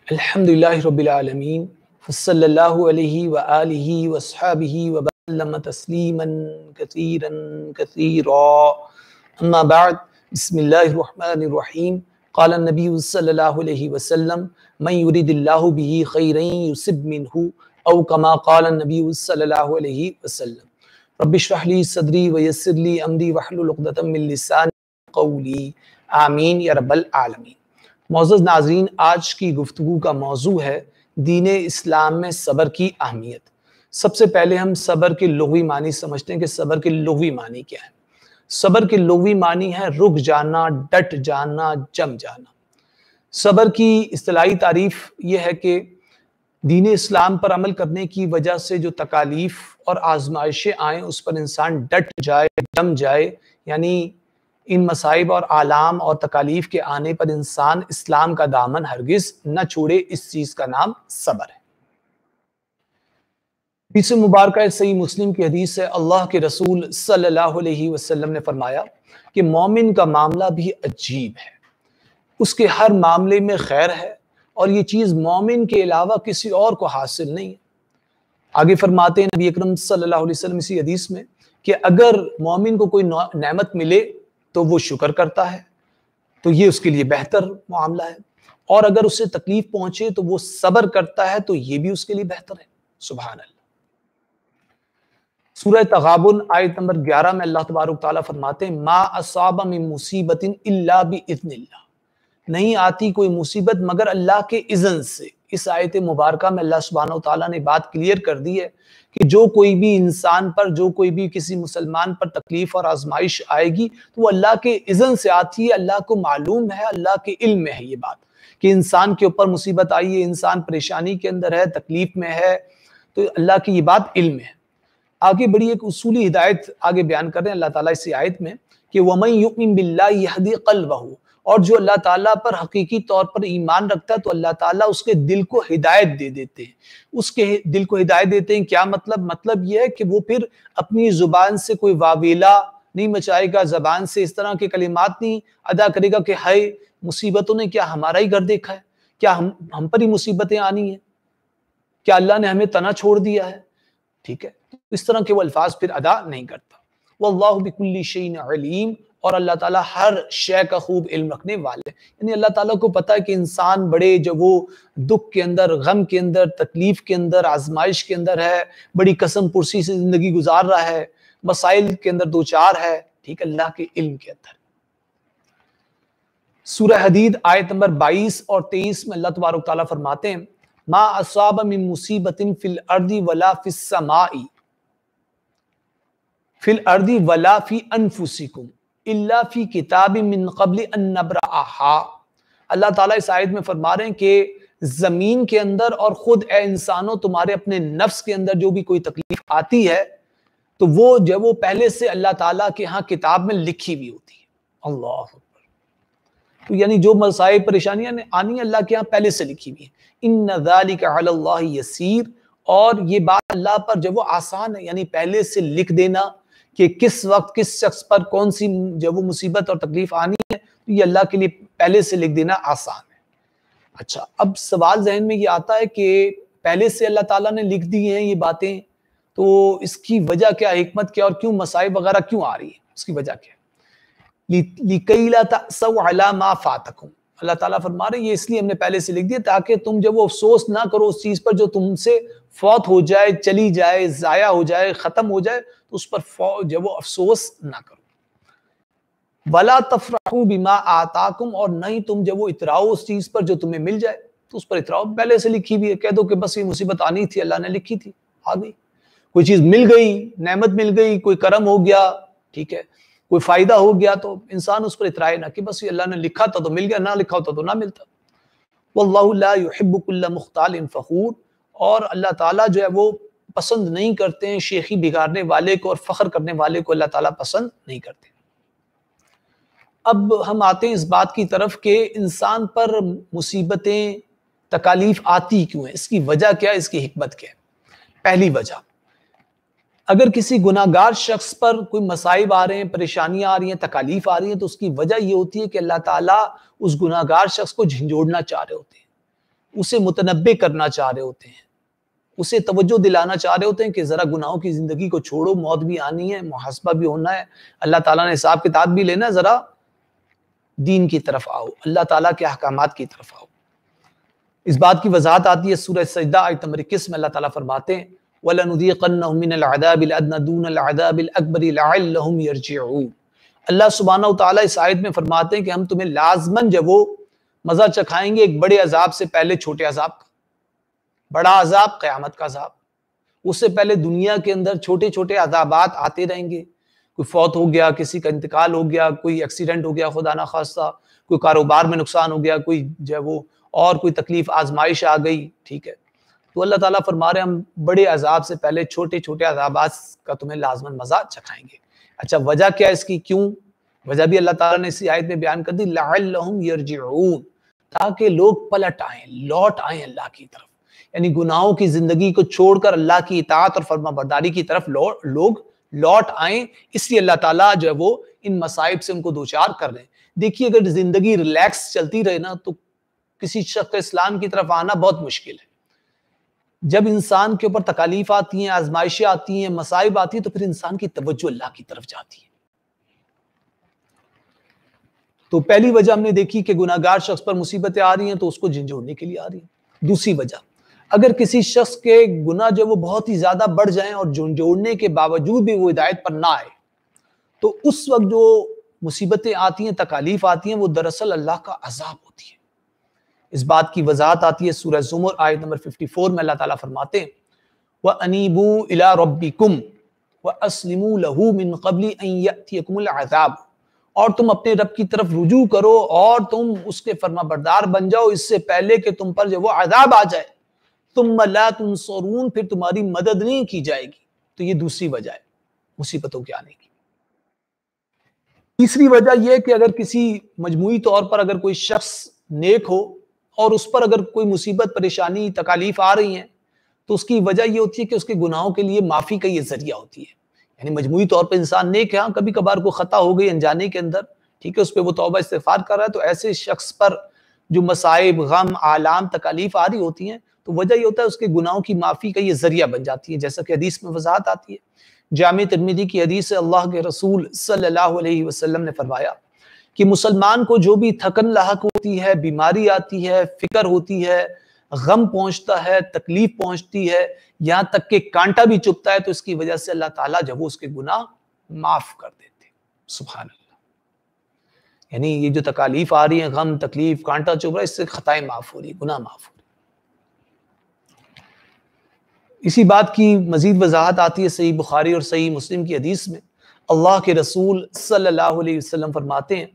الحمدللہ رب العالمین صلی اللہ علیہ وآلہ وصحابہ وسلم تسلیما کثیرا کثیرا اما بعد بسم اللہ الرحمن الرحیم قال النبی صلی اللہ علیہ وسلم من یرید اللہ به خیرا یصب منہ او کما قال النبی صلی اللہ علیہ وسلم رب اشرح لی صدری ویسر لی امری واحلل عقدۃ من لسانی قولی آمین یا رب العالمین۔ معزز ناظرین، آج کی گفتگو کا موضوع ہے دین اسلام میں صبر کی اہمیت۔ سب سے پہلے ہم صبر کے لغوی معنی سمجھتے ہیں کہ صبر کے لغوی معنی کیا ہے۔ صبر کے لغوی معنی ہے رک جانا، ڈٹ جانا، جم جانا۔ صبر کی اصطلاحی تعریف یہ ہے کہ دین اسلام پر عمل کرنے کی وجہ سے جو تکالیف اور آزمائشیں آئیں اس پر انسان ڈٹ جائے، جم جائے، یعنی ان مصائب اور آلام اور تکالیف کے آنے پر انسان اسلام کا دامن ہرگز نہ چھوڑے، اس چیز کا نام صبر ہے۔ حدیث مبارکہ صحیح مسلم کی حدیث ہے، اللہ کے رسول صلی اللہ علیہ وسلم نے فرمایا کہ مومن کا معاملہ بھی عجیب ہے، اس کے ہر معاملے میں خیر ہے اور یہ چیز مومن کے علاوہ کسی اور کو حاصل نہیں ہے۔ آگے فرماتے ہیں نبی اکرم صلی اللہ علیہ وسلم اسی حدیث میں کہ اگر مومن کو کوئی نعمت ملے تو وہ شکر کرتا ہے تو یہ اس کے لیے بہتر معاملہ ہے، اور اگر اسے تکلیف پہنچے تو وہ صبر کرتا ہے تو یہ بھی اس کے لیے بہتر ہے۔ سبحان اللہ۔ سورہ تغابن آیت نمبر 11 میں اللہ تبارک تعالیٰ فرماتے ہیں ما اصاب من مصیبت الا باذن اللہ، نہیں آتی کوئی مصیبت مگر اللہ کے اذن سے۔ اس آیت مبارکہ میں اللہ سبحانہ و تعالیٰ نے بات کلیئر کر دی ہے کہ جو کوئی بھی انسان پر، جو کوئی بھی کسی مسلمان پر تکلیف اور آزمائش آئے گی تو وہ اللہ کے اذن سے آتی ہے، اللہ کو معلوم ہے، اللہ کے علم میں ہے یہ بات کہ انسان کے اوپر مصیبت آئی ہے، انسان پریشانی کے اندر ہے، تکلیف میں ہے، تو اللہ کی یہ بات علم ہے۔ آگے بڑی ایک اصولی ہدایت آگے بیان کر رہے ہیں اللہ تعالیٰ اسی آیت میں کہ وَمَن يُؤْمِن بِاللَّهِ يَهْدِ قَلْبَهُ، اور جو اللہ تعالیٰ پر حقیقی طور پر ایمان رکھتا ہے تو اللہ تعالیٰ اس کے دل کو ہدایت دے دیتے ہیں۔ اس کے دل کو ہدایت دیتے ہیں، کیا مطلب؟ مطلب یہ ہے کہ وہ پھر اپنی زبان سے کوئی واویلا نہیں مچائے گا، زبان سے اس طرح کے کلمات نہیں ادا کرے گا کہ ہائے مصیبتوں نے کیا ہمارا ہی گھر دیکھا ہے، کیا ہم پر ہی مصیبتیں آنی ہیں، کیا اللہ نے ہمیں تنہا چھوڑ دیا ہے، ٹھیک ہے؟ اس طرح کے وہ الفاظ پھر ادا نہیں کرتا۔ واللہ بکل شیء علیم، اور اللہ تعالیٰ ہر شے کا خوب علم رکھنے والے، یعنی اللہ تعالیٰ کو پتہ ہے کہ انسان بڑے جو وہ دکھ کے اندر، غم کے اندر، تکلیف کے اندر، آزمائش کے اندر ہے، بڑی قسم پرسی سے زندگی گزار رہا ہے، مسائل کے اندر دوچار ہے، ٹھیک ہے، اللہ کے علم کے اندر۔ سورہ حدید آیت نمبر 22 اور 23 میں اللہ تبارک تعالیٰ فرماتے ہیں ما اصاب من مصیبت فی الارض ولا فی السماء فی الارض ولا فی انفسکم الا فی کتاب من قبل ان نبرأہا۔ اللہ تعالیٰ اس آیت میں فرما رہے ہیں کہ زمین کے اندر اور خود اے انسانوں تمہارے اپنے نفس کے اندر جو بھی کوئی تکلیف آتی ہے تو وہ جب وہ پہلے سے اللہ تعالیٰ کے ہاں کتاب میں لکھی ہوئی ہوتی ہے۔ اللہ اکبر۔ تو یعنی جو مسائل پریشانیاں آنی اللہ کے ہاں پہلے سے لکھی ہوئی ہیں۔ ان ذالک علی اللہ یسیر، اور یہ بات اللہ پر جب وہ آسان ہے، یعنی پہلے سے لکھ دینا کہ کس وقت کس شخص پر کون سی جب وہ مصیبت اور تکلیف آنی ہے تو یہ اللہ کے لیے پہلے سے لکھ دینا آسان ہے۔ اچھا، اب سوال ذہن میں یہ آتا ہے کہ پہلے سے اللہ تعالیٰ نے لکھ دی ہیں یہ باتیں، تو اس کی وجہ کیا، حکمت کیا، اور کیوں مصائب وغیرہ کیوں آ رہی ہے، اس کی وجہ کیا ہے؟ لِكَيْ لَا تَأْسَوْا عَلَى مَا فَاتَكُمْ، اللہ تعالیٰ فرما رہے ہیں یہ اس لیے ہم نے پہلے سے لکھ دیا تاکہ تم جب وہ افسوس نہ کرو اس چیز پر جو تم سے فوت ہو جائے، چلی جائے، ضائع ہو جائے، ختم ہو جائے، تو اس پر جب وہ افسوس نہ کرو۔ وَلَا تَفْرَحُوا بِمَا آتَاكُمْ، اور نہیں تم جب وہ اتراؤ اس چیز پر جو تمہیں مل جائے تو اس پر اتراؤ، پہلے سے لکھی ہوئی ہے، کہہ دو کہ بس یہ مصیبت آنی تھی، اللہ نے لکھی تھی، آ گئی، کوئی چیز مل گئی، نعمت مل گئی، کوئی کرم ہو گیا، ٹھیک ہے، کوئی فائدہ ہو گیا تو انسان اس پر اترائے نہ کہ بس یہ اللہ نے لکھا تھا تو مل گیا، نہ لکھا ہوتا تو نہ ملتا۔ واللہ لا يحب كل مختال فخور، اور اللہ تعالیٰ جو ہے وہ پسند نہیں کرتے ہیں شیخی بگاڑنے والے کو اور فخر کرنے والے کو، اللہ تعالیٰ پسند نہیں کرتے۔ اب ہم آتے ہیں اس بات کی طرف کہ انسان پر مصیبتیں تکالیف آتی کیوں ہیں، اس کی وجہ کیا ہے، اس کی حکمت کیا ہے؟ پہلی وجہ، اگر کسی گناہگار شخص پر کوئی مصائب آ رہے ہیں، پریشانیاں آ رہی ہیں، تکالیف آ رہی ہیں، تو اس کی وجہ یہ ہوتی ہے کہ اللہ تعالیٰ اس گناہگار شخص کو جھنجھوڑنا چاہ رہے ہوتے ہیں، اسے متنبع کرنا چاہ رہے ہوتے ہیں، اسے توجہ دلانا چاہ رہے ہوتے ہیں کہ ذرا گناہوں کی زندگی کو چھوڑو، موت بھی آنی ہے، محاسبہ بھی ہونا ہے، اللہ تعالیٰ نے حساب کتاب بھی لینا ہے، ذرا دین کی طرف آؤ، اللہ تعالیٰ کے احکامات کی طرف آؤ۔ اس بات کی وضاحت آتی ہے سورہ سجدہ آیت نمبر 21 میں، اللہ تعالیٰ فرماتے ہیں وَلَنُذِيقَنَّهُم مِّنَ الْعَذَابِ الْأَدْنَىٰ دُونَ الْعَذَابِ الْأَكْبَرِ لَعَلَّهُمْ يَرْجِعُونَ۔ اللہ سبحانہ وتعالیٰ اس آیت میں فرماتے ہیں کہ ہم تمہیں لازماً جب وہ مزہ چکھائیں گے ایک بڑے عذاب سے پہلے چھوٹے عذاب کا، بڑا عذاب قیامت کا عذاب، اس سے پہلے دنیا کے اندر چھوٹے چھوٹے عذابات آتے رہیں گے، کوئی فوت ہو گیا، کسی کا انتقال ہو گیا، کوئی ایکسیڈنٹ ہو گیا خدا نخواستہ، کوئی کاروبار میں نقصان ہو گیا، کوئی جو ہے وہ اور کوئی تکلیف آزمائش آ گئی، ٹھیک ہے، تو اللہ تعالیٰ فرما رہے ہیں ہم بڑے عذاب سے پہلے چھوٹے چھوٹے عذابات کا تمہیں لازماً مزہ چکھائیں گے۔ اچھا وجہ کیا ہے اس کی، کیوں؟ وجہ بھی اللہ تعالیٰ نے اسی آیت میں بیان کر دی، لعلہم یرجعون، تاکہ لوگ پلٹ آئیں، لوٹ آئیں اللہ کی طرف، یعنی گناہوں کی زندگی کو چھوڑ کر اللہ کی اطاعت اور فرما برداری کی طرف لوگ لوٹ آئیں، اس لیے اللہ تعالیٰ جو ہے وہ ان مصائب سے ان کو دوچار کر رہے ہیں۔ دیکھیے اگر زندگی ریلیکس چلتی رہے نا تو کسی شخص کا اسلام کی طرف آنا بہت مشکل ہے۔ جب انسان کے اوپر تکالیف آتی ہیں، آزمائشیں آتی ہیں، مصائب آتی ہیں، تو پھر انسان کی توجہ اللہ کی طرف جاتی ہے۔ تو پہلی وجہ ہم نے دیکھی کہ گناہگار شخص پر مصیبتیں آ رہی ہیں تو اس کو جھنجھوڑنے کے لیے آ رہی ہیں۔ دوسری وجہ، اگر کسی شخص کے گناہ جو وہ بہت ہی زیادہ بڑھ جائیں اور جھنجھوڑنے کے باوجود بھی وہ ہدایت پر نہ آئے، تو اس وقت جو مصیبتیں آتی ہیں، تکالیف آتی ہیں، وہ دراصل اللہ کا عذاب ہوتی ہے۔ اس بات کی وضاحت آتی ہے سورہ زمر آیت نمبر 54 میں، اللہ تعالیٰ فرماتے ہیں وَأَنِيبُوا إِلَىٰ رَبِّكُمْ وَأَسْلِمُوا لَهُ مِن قَبْلِ أَن يَأْتِيَكُمُ الْعَذَابُ، اور تم اپنے رب کی طرف رجوع کرو اور تم اس کے فرما بردار بن جاؤ اس سے پہلے کہ تم پر جو وہ عذاب آ جائے، ثُمَّ لَا تُنصَرُونَ، پھر تمہاری مدد نہیں کی جائے گی۔ تو یہ دوسری وجہ ہے مصیبتوں کے آنے کی۔ تیسری وجہ یہ ہے کہ اگر کسی مجموعی طور پر اگر کوئی شخص نیک ہو اور اس پر اگر کوئی مصیبت، پریشانی، تکالیف آ رہی ہیں، تو اس کی وجہ یہ ہوتی ہے کہ اس کے گناہوں کے لیے معافی کا یہ ذریعہ ہوتی ہے۔ یعنی مجموعی طور پہ انسان نیک ہے، ہاں کبھی کبھار کوئی خطا ہو گئی انجانے کے اندر، ٹھیک ہے، اس پہ وہ توبہ استغفار کر رہا ہے، تو ایسے شخص پر جو مصائب، غم، آلام، تکالیف آ رہی ہوتی ہیں، تو وجہ یہ ہوتا ہے اس کے گناہوں کی معافی کا یہ ذریعہ بن جاتی ہے، جیسا کہ حدیث میں وضاحت آتی ہے۔ جامع ترمذی کی حدیث سے اللہ کے رسول صلی اللہ علیہ وسلم نے فرمایا کہ مسلمان کو جو بھی تھکن لاحق ہوتی ہے، بیماری آتی ہے، فکر ہوتی ہے، غم پہنچتا ہے، تکلیف پہنچتی ہے، یہاں تک کہ کانٹا بھی چبھتا ہے، تو اس کی وجہ سے اللہ تعالیٰ جب وہ اس کے گناہ معاف کر دیتے۔ سبحان اللہ، یعنی یہ جو تکالیف آ رہی ہیں، غم، تکلیف، کانٹا چبھ رہا ہے، اس سے خطائیں معاف ہو رہی، گناہ معاف ہو رہی۔ اسی بات کی مزید وضاحت آتی ہے صحیح بخاری اور صحیح مسلم کی حدیث میں، اللہ کے رسول صلی اللہ علیہ وسلم فرماتے ہیں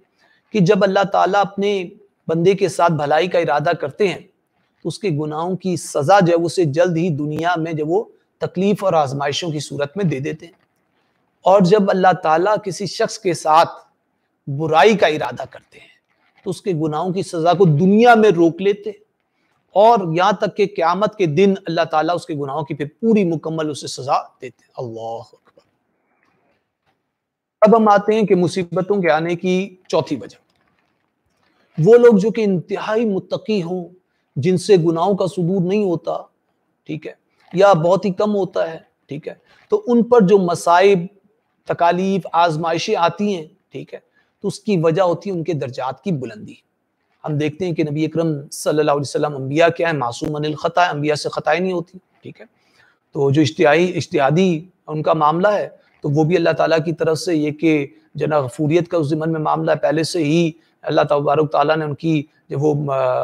کہ جب اللہ تعالیٰ اپنے بندے کے ساتھ بھلائی کا ارادہ کرتے ہیں تو اس کے گناہوں کی سزا جو ہے اسے جلد ہی دنیا میں جب وہ تکلیف اور آزمائشوں کی صورت میں دے دیتے ہیں، اور جب اللہ تعالیٰ کسی شخص کے ساتھ برائی کا ارادہ کرتے ہیں تو اس کے گناہوں کی سزا کو دنیا میں روک لیتے، اور یہاں تک کہ قیامت کے دن اللہ تعالیٰ اس کے گناہوں کی پھر پوری مکمل اسے سزا دیتے ہیں۔ اللہ اکبر۔ اب ہم آتے ہیں کہ مصیبتوں کے آنے کی چوتھی وجہ، وہ لوگ جو کہ انتہائی متقی ہوں، جن سے گناہوں کا صدور نہیں ہوتا، ٹھیک ہے، یا بہت ہی کم ہوتا ہے، ٹھیک ہے، تو ان پر جو مصائب، تکالیف، آزمائشیں آتی ہیں، ٹھیک ہے، تو اس کی وجہ ہوتی ہے ان کے درجات کی بلندی۔ ہم دیکھتے ہیں کہ نبی اکرم صلی اللہ علیہ وسلم انبیاء کیا ہے، معصوم عن الخطا، انبیاء سے خطائیں نہیں ہوتی، ٹھیک ہے، تو جو اجتہادی ان کا معاملہ ہے تو وہ بھی اللہ تعالیٰ کی طرف سے یہ کہ جناب غفوریت کا اس ضمن میں معاملہ ہے، پہلے سے ہی اللہ تبارک تعالیٰ نے ان کی جو وہ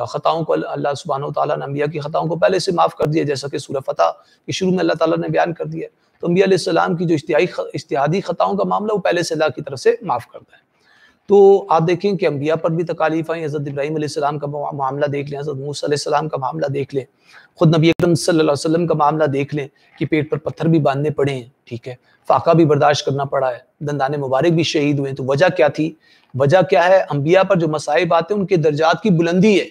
خطاؤں کو، اللہ سبحانہ و تعالیٰ نے انبیاء کی خطاؤں کو پہلے سے معاف کر دیا، جیسا کہ سورہ فتح کے شروع میں اللہ تعالیٰ نے بیان کر دیا، تو انبیاء علیہ السلام کی جو اجتہادی خطاؤں کا معاملہ وہ پہلے سے اللہ کی طرف سے معاف کرتا ہے۔ تو آپ دیکھیں کہ انبیاء پر بھی تکالیف آئیں، حضرت ابراہیم علیہ السلام کا معاملہ دیکھ لیں، حضرت موسیٰ علیہ السلام کا معاملہ دیکھ لیں، خود نبی اکرم صلی اللہ علیہ وسلم کا معاملہ دیکھ لیں کہ پیٹ پر پتھر بھی باندھنے پڑے ہیں، ٹھیک ہے، فاقہ بھی برداشت کرنا پڑا ہے، دندان مبارک بھی شہید ہوئے ہیں۔ تو وجہ کیا تھی؟ وجہ کیا ہے؟ انبیاء پر جو مصائب آتے ہیں ان کے درجات کی بلندی ہے،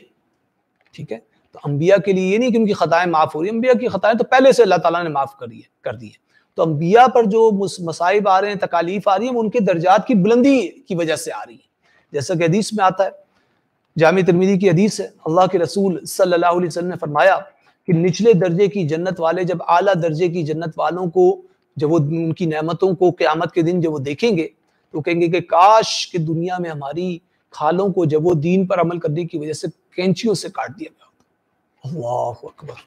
ٹھیک ہے، تو انبیاء کے لیے یہ نہیں کہ ان کی خطائیں معاف ہو رہی ہیں، انبیاء کی خطائیں تو پہلے سے اللہ تعالیٰ نے معاف کر دی ہے، تو انبیاء پر جو مصائب آ رہے ہیں، تکالیف آ رہی ہیں، وہ ان کے درجات کی بلندی کی وجہ سے آ رہی ہے، جیسا کہ حدیث میں آتا ہے جامع ترمذی کی حدیث ہے، اللہ کے رسول صلی اللہ علیہ وسلم نے فرمایا کہ نچلے درجے کی جنت والے جب اعلیٰ درجے کی جنت والوں کو، جب وہ ان کی نعمتوں کو قیامت کے دن جب وہ دیکھیں گے تو کہیں گے کہ کاش کہ دنیا میں ہماری کھالوں کو جب وہ دین پر عمل کرنے کی وجہ سے کینچیوں سے کاٹ دیا گیا ہوتا۔ اللہ اکبر۔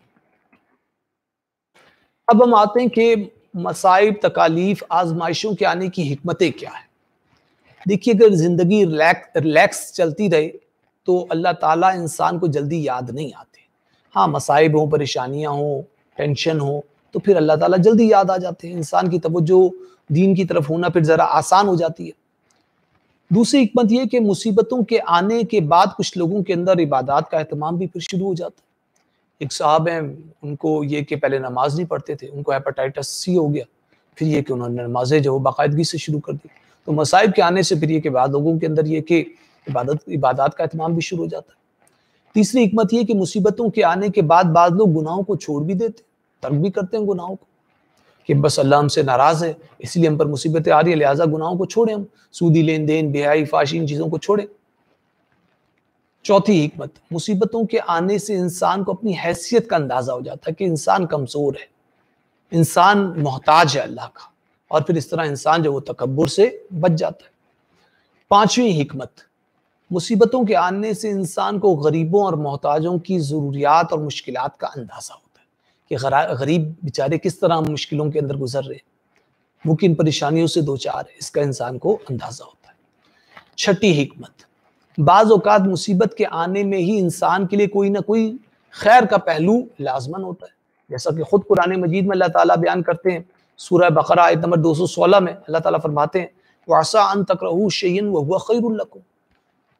اب ہم آتے ہیں کہ مصائب، تکالیف، آزمائشوں کے آنے کی حکمتیں کیا ہیں۔ دیکھیے اگر زندگی ریلیکس چلتی رہے تو اللہ تعالیٰ انسان کو جلدی یاد نہیں آتے۔ ہاں مصائب ہوں، پریشانیاں ہوں، ٹینشن ہوں تو پھر اللہ تعالیٰ جلدی یاد آ جاتے ہیں، انسان کی توجہ دین کی طرف ہونا پھر ذرا آسان ہو جاتی ہے۔ دوسری حکمت یہ کہ مصیبتوں کے آنے کے بعد کچھ لوگوں کے اندر عبادات کا اہتمام بھی پھر شروع ہو جاتا ہے۔ ایک صاحب ہیں، ان کو یہ کہ پہلے نماز نہیں پڑھتے تھے، ان کو ہیپاٹائٹس سی ہو گیا، پھر یہ کہ انہوں نے نمازیں جو باقاعدگی سے شروع کر دی۔ تو مصائب کے آنے سے پھر یہ کہ بعد لوگوں کے اندر یہ کہ عبادات کا اہتمام بھی شروع ہو جاتا ہے۔ تیسری حکمت یہ کہ مصیبتوں کے آنے کے بعد بعض لوگ گناہوں کو چھوڑ بھی دیتے، ترک بھی کرتے ہیں گناہوں کو، کہ بس اللہ ہم سے ناراض ہے اس لیے ہم پر مصیبتیں آ رہی ہیں لہٰذا گناہوں کو چھوڑیں، ہم سودی لین دین، بے حیائی، فحاشی، ان چیزوں کو چھوڑیں۔ چوتھی حکمت، مصیبتوں کے آنے سے انسان کو اپنی حیثیت کا اندازہ ہو جاتا ہے کہ انسان کمزور ہے، انسان محتاج ہے اللہ کا، اور پھر اس طرح انسان جو وہ تکبر سے بچ جاتا ہے۔ پانچویں حکمت، مصیبتوں کے آنے سے انسان کو غریبوں اور محتاجوں کی ضروریات اور مشکلات کا اندازہ ہوتا ہے کہ غریب بیچارے کس طرح مشکلوں کے اندر گزر رہے ہیں، وہ کن پریشانیوں سے دوچار ہے، اس کا انسان کو اندازہ ہوتا ہے۔ چھٹی حکمت، بعض اوقات مصیبت کے آنے میں ہی انسان کے لیے کوئی نہ کوئی خیر کا پہلو لازمن ہوتا ہے، جیسا کہ خود قرآن مجید میں اللہ تعالیٰ بیان کرتے ہیں، سورہ بقرہ آیت نمبر 216 میں اللہ تعالیٰ فرماتے ہیں وَعَسَىٰ أَن تَكْرَهُوا شَيْئًا وَهُوَ خَيْرٌ لَكُمْ،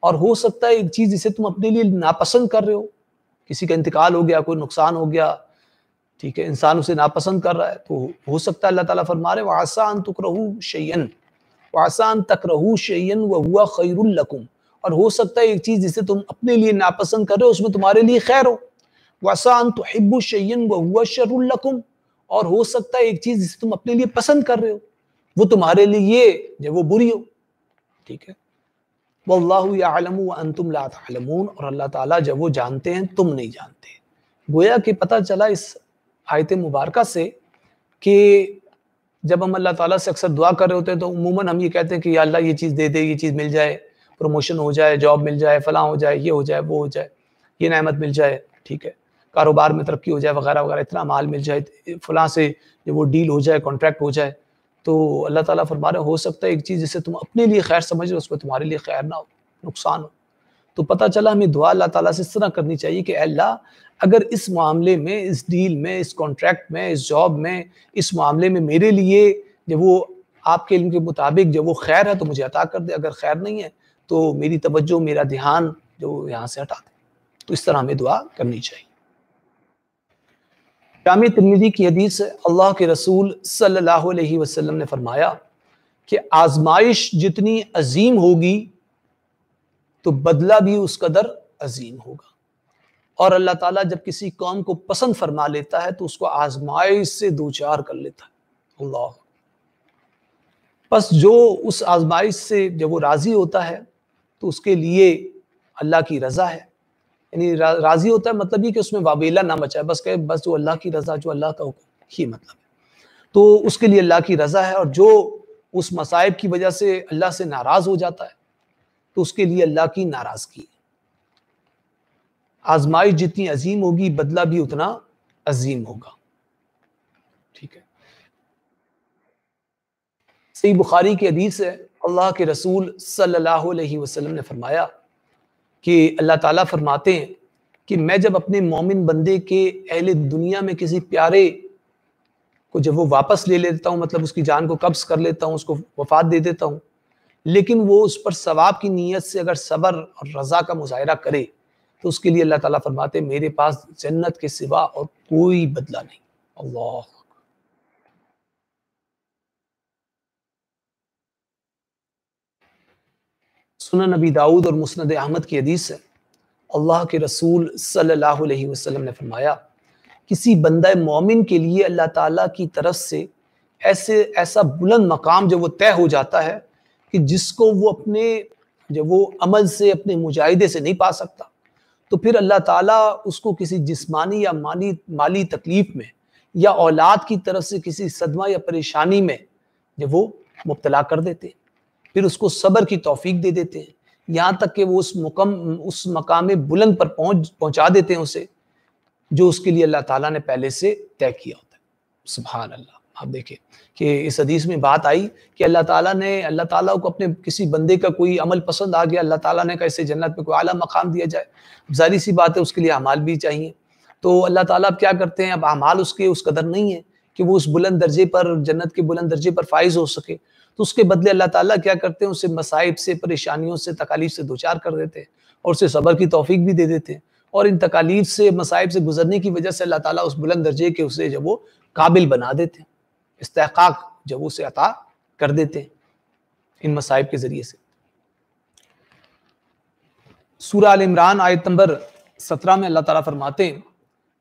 اور ہو سکتا ہے ایک چیز جسے تم اپنے لیے ناپسند کر رہے ہو، کسی کا انتقال ہو گیا، کوئی نقصان ہو گیا، ٹھیک ہے، انسان اسے ناپسند کر رہا ہے، تو ہو سکتا ہے اللہ تعالیٰ فرما رہے وَعَسَىٰ أَن تُكْرَهُوا شَيْئًا وَعَسَىٰ أَن تَكْرَهُوا شَيْئًا وَهُوَ خَيْرٌ لَكُمْ، اور ہو سکتا ہے ایک چیز جسے تم اپنے لیے ناپسند کر رہے ہو اس میں تمہارے لیے خیر ہو، وَعَسَىٰ أَن تُحِبُّوا شَيْئًا وَهُوَ شَرٌّ لَكُمْ، اور ہو سکتا ہے ایک چیز جسے تم اپنے لیے پسند کر رہے ہو وہ تمہارے لیے جو وہ بری ہو، ٹھیک ہے۔ وَاللَّهُ يَعْلَمُ وَأَنْتُمْ لَا تَعْلَمُونَ، اور اللہ تعالیٰ جب وہ جانتے ہیں تم نہیں جانتے۔ گویا کہ پتہ چلا اس آیت مبارکہ سے کہ جب ہم اللہ تعالیٰ سے اکثر دعا کر رہے ہوتے ہیں تو عموماً ہم یہ کہتے ہیں کہ یا اللہ یہ چیز دے دے، یہ چیز مل جائے، پروموشن ہو جائے، جاب مل جائے، فلاں ہو جائے، یہ ہو جائے، وہ ہو جائے، یہ نعمت مل جائے، ٹھیک ہے، کاروبار میں ترقی ہو جائے وغیرہ وغیرہ، اتنا مال مل جائے، فلاں سے جب وہ ڈیل ہو جائے، کانٹریکٹ ہو جائے۔ تو اللہ تعالیٰ فرما رہے ہو سکتا ہے ایک چیز جسے تم اپنے لیے خیر سمجھ رہے ہو اس میں تمہارے لیے خیر نہ ہو، نقصان ہو۔ تو پتہ چلا ہمیں دعا اللہ تعالیٰ سے اس طرح کرنی چاہیے کہ اے اللہ اگر اس معاملے میں، اس ڈیل میں، اس کانٹریکٹ میں، اس جاب میں، اس معاملے میں میرے لیے جب وہ آپ کے علم کے مطابق جب وہ خیر ہے تو مجھے عطا کر دے، اگر خیر نہیں ہے تو میری توجہ، میرا دھیان جو یہاں سے ہٹا دے۔ تو اس طرح ہمیں دعا کرنی چاہیے۔ جامع ترمذی کی حدیث ہے، اللہ کے رسول صلی اللہ علیہ وسلم نے فرمایا کہ آزمائش جتنی عظیم ہوگی تو بدلہ بھی اس قدر عظیم ہوگا، اور اللہ تعالیٰ جب کسی قوم کو پسند فرما لیتا ہے تو اس کو آزمائش سے دوچار کر لیتا ہے۔ اللہ، پس جو اس آزمائش سے جب وہ راضی ہوتا ہے تو اس کے لیے اللہ کی رضا ہے، یعنی راضی ہوتا ہے مطلب یہ کہ اس میں وابیلہ نہ مچائے، بس کہ بس جو اللہ کی رضا، جو اللہ کا حکم، یہ مطلب ہے، تو اس کے لیے اللہ کی رضا ہے، اور جو اس مصائب کی وجہ سے اللہ سے ناراض ہو جاتا ہے تو اس کے لیے اللہ کی ناراضگی۔ آزمائش جتنی عظیم ہوگی بدلہ بھی اتنا عظیم ہوگا، ٹھیک ہے۔ صحیح بخاری کی حدیث ہے، اللہ کے رسول صلی اللہ علیہ وسلم نے فرمایا کہ اللہ تعالیٰ فرماتے ہیں کہ میں جب اپنے مومن بندے کے اہل دنیا میں کسی پیارے کو جب وہ واپس لے لیتا ہوں، مطلب اس کی جان کو قبض کر لیتا ہوں، اس کو وفات دے دیتا ہوں، لیکن وہ اس پر ثواب کی نیت سے اگر صبر اور رضا کا مظاہرہ کرے تو اس کے لیے اللہ تعالیٰ فرماتے ہیں میرے پاس جنت کے سوا اور کوئی بدلہ نہیں۔ اللہ، سنن نبی داؤد اور مسند احمد کی حدیث ہے، اللہ کے رسول صلی اللہ علیہ وسلم نے فرمایا کسی بندہ مومن کے لیے اللہ تعالیٰ کی طرف سے ایسا بلند مقام جو وہ طے ہو جاتا ہے کہ جس کو وہ اپنے جب وہ عمل سے اپنے مجاہدے سے نہیں پا سکتا تو پھر اللہ تعالیٰ اس کو کسی جسمانی یا مالی تکلیف میں یا اولاد کی طرف سے کسی صدمہ یا پریشانی میں جب وہ مبتلا کر دیتے ہیں، پھر اس کو صبر کی توفیق دے دیتے ہیں، یہاں تک کہ وہ اس مقام بلند پر پہنچا دیتے ہیں اسے جو اس کے لیے اللہ تعالیٰ نے پہلے سے طے کیا ہوتا ہے۔ سبحان اللہ۔ آپ دیکھیں کہ اس حدیث میں بات آئی کہ اللہ تعالیٰ کو اپنے کسی بندے کا کوئی عمل پسند آ گیا، اللہ تعالیٰ نے کیسے جنت میں کوئی اعلیٰ مقام دیا جائے، ظاہری سی بات ہے اس کے لیے اعمال بھی چاہیے، تو اللہ تعالیٰ اب کیا کرتے ہیں، اب اعمال اس کے اس قدر نہیں ہے کہ وہ اس بلند درجے پر، جنت کے بلند درجے پر فائز ہو سکے، تو اس کے بدلے اللہ تعالیٰ کیا کرتے ہیں، اسے مصائب سے، پریشانیوں سے، تکالیف سے دوچار کر دیتے ہیں اور اسے صبر کی توفیق بھی دے دیتے ہیں، اور ان تکالیف سے، مصائب سے گزرنے کی وجہ سے اللہ تعالیٰ اس بلند درجے کے اسے جب وہ قابل بنا دیتے ہیں، استحقاق جب اسے عطا کر دیتے ہیں ان مصائب کے ذریعے سے۔ سورہ آل عمران آیت نمبر 17 میں اللہ تعالیٰ فرماتے ہیں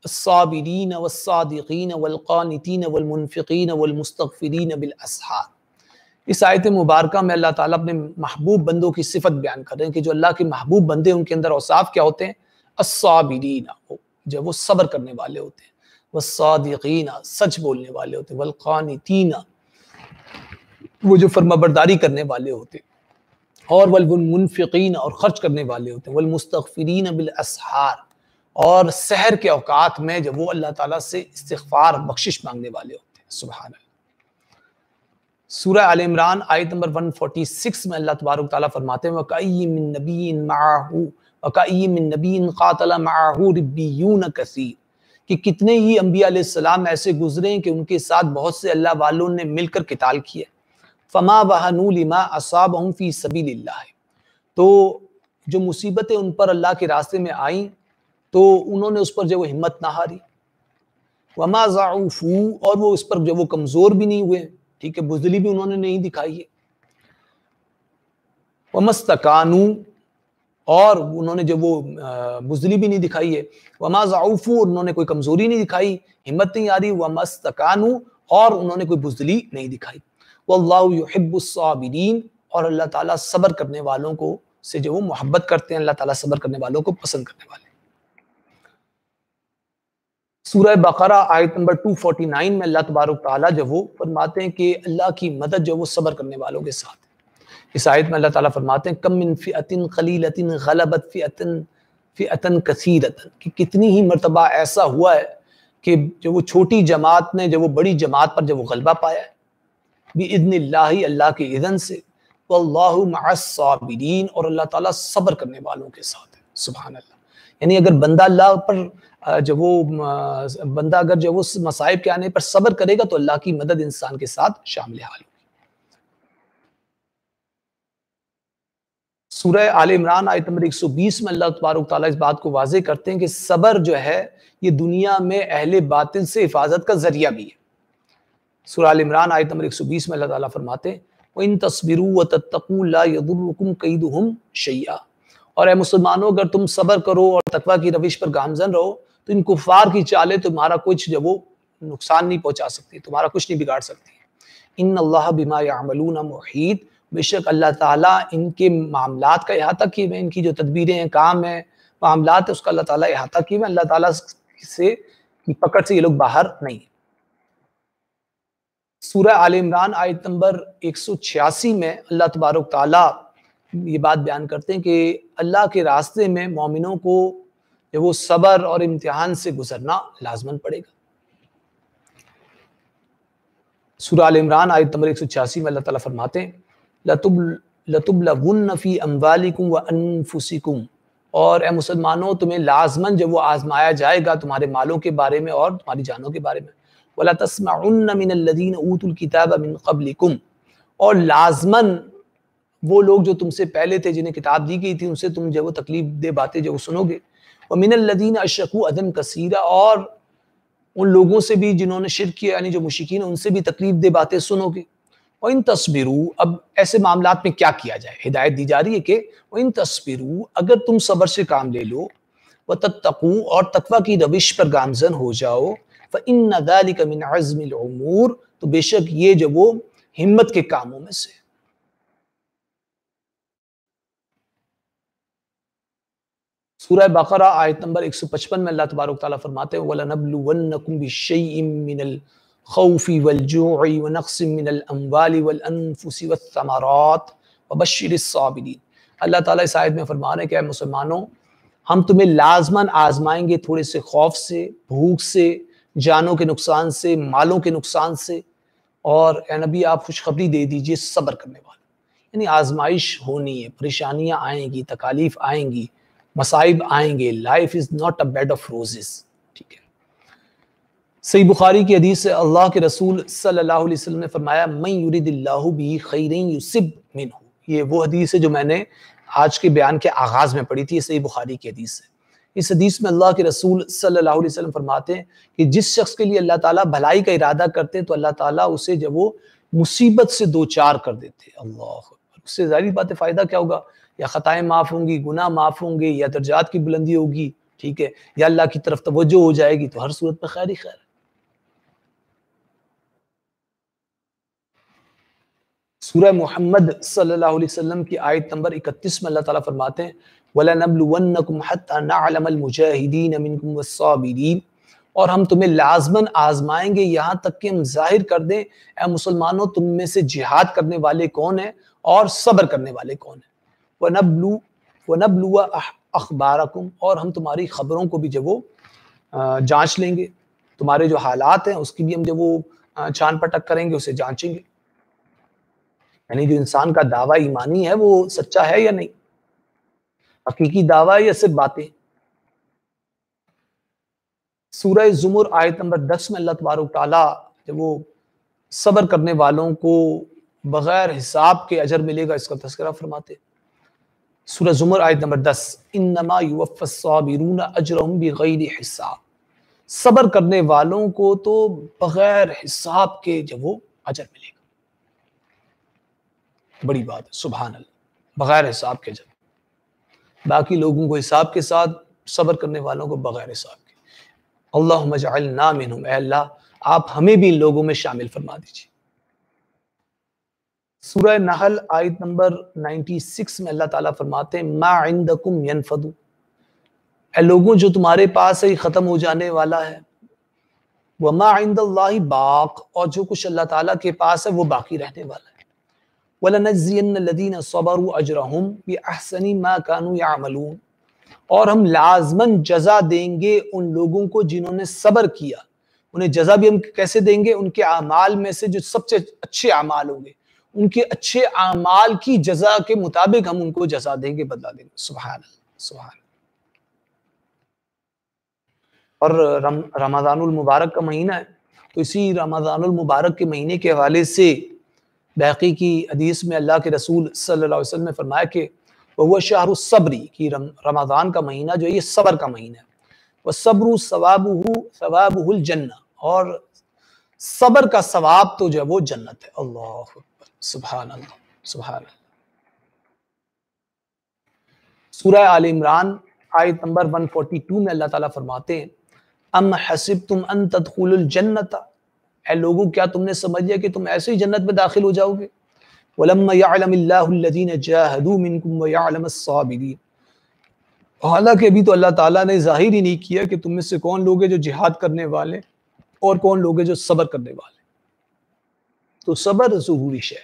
الصابرین والصادقین والقانتین والمنفقین والمستغفرین بالاسحار۔ اس آیت مبارکہ میں اللہ تعالیٰ اپنے محبوب بندوں کی صفت بیان کر رہے ہیں کہ جو اللہ کے محبوب بندے ان کے اندر اوصاف کیا ہوتے ہیں، الصابرین جب وہ صبر کرنے والے ہوتے ہیں، والصادقین سچ بولنے والے ہوتے ہیں، والقانتین وہ جو فرما برداری کرنے والے ہوتے ہیں، اور والمنفقین اور خرچ کرنے والے ہوتے ہیں، والمستغفرین بالاسحار اور سحر کے اوقات میں جب وہ اللہ تعالیٰ سے استغفار بخشش مانگنے والے ہوتے ہیں۔ سبحان اللہ۔ سورہ آل عمران آیت نمبر 146 میں اللہ تبارک تعالیٰ فرماتے ہیں وَكَأَيٍّ مِّن نَبِيٍّ مَّعَهُ وَكَأَيٍّ مِّن نَبِيٍّ قَاتَلَ مَعَهُ رِبِّيُّونَ كَثِيرٌ کہ کتنے ہی انبیاء علیہ السلام ایسے گزرے ہیں کہ ان کے ساتھ بہت سے اللہ والوں نے مل کر قتال کیے، فما وہنوا لما اصابہم فی سبیل اللہ، تو جو مصیبتیں ان پر اللہ کے راستے میں آئیں تو انہوں نے اس پر جو وہ ہمت نہ ہاری، وما ضعفوا اور وہ اس پر جو وہ کمزور بھی نہیں ہوئے، ٹھیک ہے، بزدلی بھی انہوں نے نہیں دکھائی ہے، وما استکانوا اور انہوں نے جو وہ بزدلی بھی نہیں دکھائی ہے، وما ضعفوا انہوں نے کوئی کمزوری نہیں دکھائی، ہمت نہیں آ رہی، وما استکانوا اور انہوں نے کوئی بزدلی نہیں دکھائی، واللہ یحب الصابرین اور اللہ تعالیٰ صبر کرنے والوں کو سے جو وہ محبت کرتے ہیں، اللہ تعالیٰ صبر کرنے والوں کو پسند کرنے والے ہیں۔ سورہ بقرہ آیت نمبر 249 میں اللہ تبارک تعالیٰ جو وہ فرماتے ہیں کہ اللہ کی مدد جو وہ صبر کرنے والوں کے ساتھ ہے۔ اس آیت میں اللہ تعالیٰ فرماتے ہیں کم من فئۃ قلیلۃ غلبت فئۃ کثیرۃ کہ کتنی ہی مرتبہ ایسا ہوا ہے کہ جو وہ چھوٹی جماعت نے جو وہ بڑی جماعت پر جو وہ غلبہ پایا ہے، بِإِذْنِ اللہ اللہ کے اذن سے، واللہ مع الصابرین اور اللہ تعالیٰ صبر کرنے والوں کے ساتھ ہے۔ سبحان اللہ۔ یعنی اگر بندہ اللہ پر جب وہ بندہ اگر جو وہ مصائب کے آنے پر صبر کرے گا تو اللہ کی مدد انسان کے ساتھ شامل حال ہوگی۔ سورہ آل عمران آیت نمبر 120 میں اللہ تبارک تعالیٰ اس بات کو واضح کرتے ہیں کہ صبر جو ہے یہ دنیا میں اہل باطل سے حفاظت کا ذریعہ بھی ہے۔ سورہ آل عمران آیت نمبر 120 میں اللہ تعالیٰ فرماتے ہیں وَإِن تَصْبِرُوا وَتَتَّقُوا لَا يَضُرُّكُمْ كَيْدُهُمْ شَيْئًا اور اے مسلمانوں اگر تم صبر کرو اور تقویٰ کی روش پر گامزن رہو تو ان کفار کی چالیں تمہارا کچھ جو وہ نقصان نہیں پہنچا سکتی، تمہارا کچھ نہیں بگاڑ سکتی۔ ان اللہ بما یعملون محیط بے شک اللہ تعالیٰ ان کے معاملات کا احاطہ کیے ہوئے، ان کی جو تدبیریں ہیں، کام ہیں، معاملات ہیں، اس کا اللہ تعالیٰ احاطہ کیے ہوئے، اللہ تعالیٰ سے کی پکڑ سے یہ لوگ باہر نہیں۔ سورہ آل عمران آیت نمبر 186 میں اللہ تبارک تعالیٰ یہ بات بیان کرتے ہیں کہ اللہ کے راستے میں مومنوں کو جو وہ صبر اور امتحان سے گزرنا لازمن پڑے گا۔ سورہ آل عمران آیت نمبر 186 میں اللہ تعالیٰ فرماتے ہیں لَتُبْلَوُنَّ فِي أَمْوَالِكُمْ وَأَنفُسِكُمْ اور اے مسلمانوں تمہیں لازمن جب وہ آزمایا جائے گا تمہارے مالوں کے بارے میں اور تمہاری جانوں کے بارے میں، وَلَا تَسْمَعُنَّ مِنَ الَّذِينَ أُوتُوا الْكِتَابَ مِنْ قَبْلِكُمْ اور لازمن وہ لوگ جو تم سے پہلے تھے جنہیں کتاب دی گئی تھی ان سے تم جو وہ تکلیف دہ باتیں جو وہ سنو گے، وَمِنَ الَّذِينَ أَشْرَكُوا أَذًى كَثِيرًا اور ان لوگوں سے بھی جنہوں نے شرک کیا یعنی جو مشرکین ہیں ان سے بھی تکلیف دہ باتیں سنو گے۔ وَإِن تَصْبِرُوا اب ایسے معاملات میں کیا کیا جائے، ہدایت دی جا رہی ہے کہ وَإِن تَصْبِرُوا اگر تم صبر سے کام لے لو، وَتَتَّقُوا اور تقویٰ کی روش پر گامزن ہو جاؤ، فَإِنَّ ذَلِكَ مِنْ عَزْمِ الْأُمُورِ تو بے شک یہ جو وہ ہمت کے کاموں میں سے۔ سورہ بقرہ آیت نمبر 155 میں اللہ تبارک تعالیٰ فرماتے ہیں وَلَنَبْلُوَنَّكُمْ بِالشَّيْءٍ مِّنَ الْخَوْفِ وَالْجُوعِ وَنَقْصٍ مِّنَ الْأَمْوَالِ وَالْأَنفُسِ وَالثَّمَرَاتِ وَبَشِّرِ الصَّابِرِينَ۔ اللہ تعالیٰ اس آیت میں فرما رہے ہیں کہ اے مسلمانوں، ہم تمہیں لازماً آزمائیں گے تھوڑے سے خوف سے، بھوک سے، جانوں کے نقصان سے، مالوں کے نقصان سے، اور اے نبی آپ خوشخبری دے دیجئے صبر کرنے والے۔ یعنی آزمائش ہونی ہے، پریشانیاں آئیں گی، تکالیف آئیں گی، مصائب آئیں گے۔ Life is not a bad of roses, ٹھیک ہے۔ صحیح بخاری کی حدیث سے اللہ کے رسول صلی اللہ علیہ وسلم نے فرمایا من یرید اللہ بہ خیرا یصب منہ۔ یہ وہ حدیث ہے جو میں نے آج کے بیان کے آغاز میں پڑھی تھی، یہ صحیح بخاری کی حدیث ہے۔ اس حدیث میں اللہ کے رسول صلی اللہ علیہ وسلم فرماتے ہیں کہ جس شخص کے لیے اللہ تعالیٰ بھلائی کا ارادہ کرتے ہیں تو اللہ تعالیٰ اسے جب وہ مصیبت سے دوچار کر دیتے ہیں، اللہ اکبر، اس سے ظاہری بات ہے فائدہ کیا ہوگا؟ یا خطائیں معاف ہوں گی، گناہ معاف ہوں گے، یا درجات کی بلندی ہوگی، ٹھیک ہے، یا اللہ کی طرف توجہ ہو جائے گی، تو ہر صورت میں خیر ہی خیر ہے۔ سورہ محمد صلی اللہ علیہ وسلم کی آیت نمبر 31 میں اللہ تعالیٰ فرماتے ہیں وَلَنَبْلُوَنَّكُمْ حَتَّى نَعْلَمَ الْمُجَاهِدِينَ مِنْكُمْ وَالصَّابِرِينَ، اور ہم تمہیں لازماً آزمائیں گے یہاں تک کہ ہم ظاہر کر دیں اے مسلمانوں تم میں سے جہاد کرنے والے کون ہیں اور صبر کرنے والے کون ہیں۔ وَنَبْلُوَ أَخْبَارَكُمْ، اور ہم تمہاری خبروں کو بھی جب وہ جانچ لیں گے، تمہارے جو حالات ہیں اس کی بھی ہم جب وہ چھان پٹک کریں گے، اسے جانچیں گے، یعنی جو انسان کا دعویٰ ایمانی ہے وہ سچا ہے یا نہیں، حقیقی دعویٰ یا صرف باتیں۔ سورہ زمر آیت نمبر 10 میں اللہ تبارک تعالیٰ جب وہ صبر کرنے والوں کو بغیر حساب کے اجر ملے گا اس کا تذکرہ فرماتے ہیں۔ سورہ زمر آیت نمبر 10 انما یوفی الصابرون اجرهم بغیر حساب، صبر کرنے والوں کو تو بغیر حساب کے جب وہ اجر ملے گا۔ بڑی بات ہے، سبحان اللہ، بغیر حساب کے اجر، باقی لوگوں کو حساب کے ساتھ، صبر کرنے والوں کو بغیر حساب کے۔ اللہم اجعلنا منہم، اے اللہ آپ ہمیں بھی ان لوگوں میں شامل فرما دیجیے۔ سورہ نحل آیت نمبر 96 میں اللہ تعالیٰ فرماتے ہیں ما عندکم ینفد، اے لوگوں جو تمہارے پاس ہے یہ ختم ہو جانے والا ہے، وما عند اللہ باق، اور جو کچھ اللہ تعالیٰ کے پاس ہے وہ باقی رہنے والا ہے۔ وَلَنَجْزِيَنَّ الَّذِينَ صَبَرُوا أَجْرَهُمْ بِأَحْسَنِ مَا كَانُوا يَعْمَلُونَ، اور ہم لازماً جزا دیں گے ان لوگوں کو جنہوں نے صبر کیا۔ انہیں جزا بھی ہم کیسے دیں گے؟ ان کے اعمال میں سے جو سب سے اچھے اعمال ہوں گے، ان کے اچھے اعمال کی جزا کے مطابق ہم ان کو جزا دیں گے، بدلہ دیں گے۔ سبحان اللہ، سبحان اللہ۔ اور رمضان المبارک کا مہینہ ہے، تو اسی رمضان المبارک کے مہینے کے حوالے سے بحقی کی حدیث میں اللہ کے رسول صلی اللہ علیہ وسلم نے فرمایا کہ وہ شہر الصبر، کہ رمضان کا مہینہ جو ہے یہ صبر کا مہینہ ہے، والصبر ثوابہ الجنہ، اور صبر کا ثواب تو جو ہے وہ جنت ہے۔ اللہ اکبر، سبحان اللہ، سبحان اللہ۔ سورہ آل عمران آیت نمبر 142 میں اللہ تعالیٰ فرماتے ہیں ام حسبتم ان تدخلوا الجنۃ، اے لوگوں کیا تم نے سمجھ لیا کہ تم ایسے ہی جنت میں داخل ہو جاؤ گے؟ وَلَمَّا يَعْلَمِ اللَّهُ الَّذِينَ جَاهَدُوا مِنْكُمْ وَيَعْلَمَ الصَّابِرِينَ، حالانکہ ابھی تو اللہ تعالیٰ نے ظاہر ہی نہیں کیا کہ تم میں سے کون لوگ ہیں جو جہاد کرنے والے اور کون لوگ ہیں جو صبر کرنے والے، تو صبر ضروری ہے۔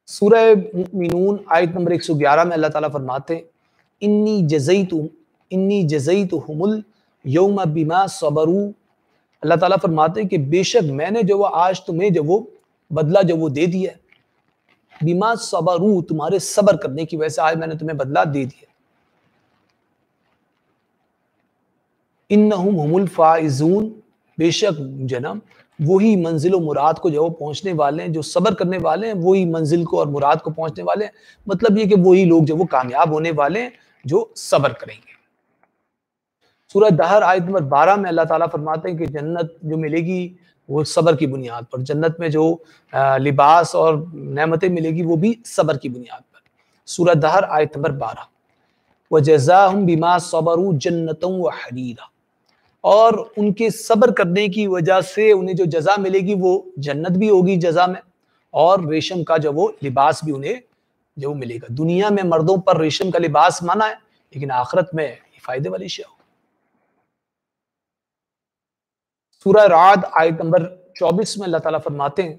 سورہ مومنون آیت نمبر 111 میں اللہ تعالیٰ فرماتے ہیں انی جزیتہم اليوم بما صبروا، اللہ تعالیٰ فرماتے ہیں کہ بے شک میں نے جو وہ آج تمہیں جو وہ بدلہ جو وہ دے دیا ہے، بما صبروا، تمہارے صبر کرنے کی وجہ سے آج میں نے تمہیں بدلہ دے دیا۔ انہم ہم الفائزون، بے شک جناب وہی منزل و مراد کو جو وہ پہنچنے والے ہیں، جو صبر کرنے والے ہیں وہی منزل کو اور مراد کو پہنچنے والے ہیں، مطلب یہ کہ وہی لوگ جو وہ کامیاب ہونے والے ہیں جو صبر کریں گے۔ سورہ دہر آیت نمبر 12 میں اللہ تعالیٰ فرماتے ہیں کہ جنت جو ملے گی وہ صبر کی بنیاد پر، جنت میں جو لباس اور نعمتیں ملے گی وہ بھی صبر کی بنیاد پر۔ سورہ دہر آیت نمبر 12 وَجَزَاهُمْ بِمَا صَبَرُوا جَنَّةً وَحَرِيرًا، اور ان کے صبر کرنے کی وجہ سے انہیں جو جزا ملے گی وہ جنت بھی ہوگی جزا میں، اور ریشم کا جو وہ لباس بھی انہیں جو ملے گا۔ دنیا میں مردوں پر ریشم کا لباس منع ہے، لیکن آخرت میں یہ فائدے والی شے ہو۔ سورہ رعد آیت نمبر 24 میں اللہ تعالیٰ فرماتے ہیں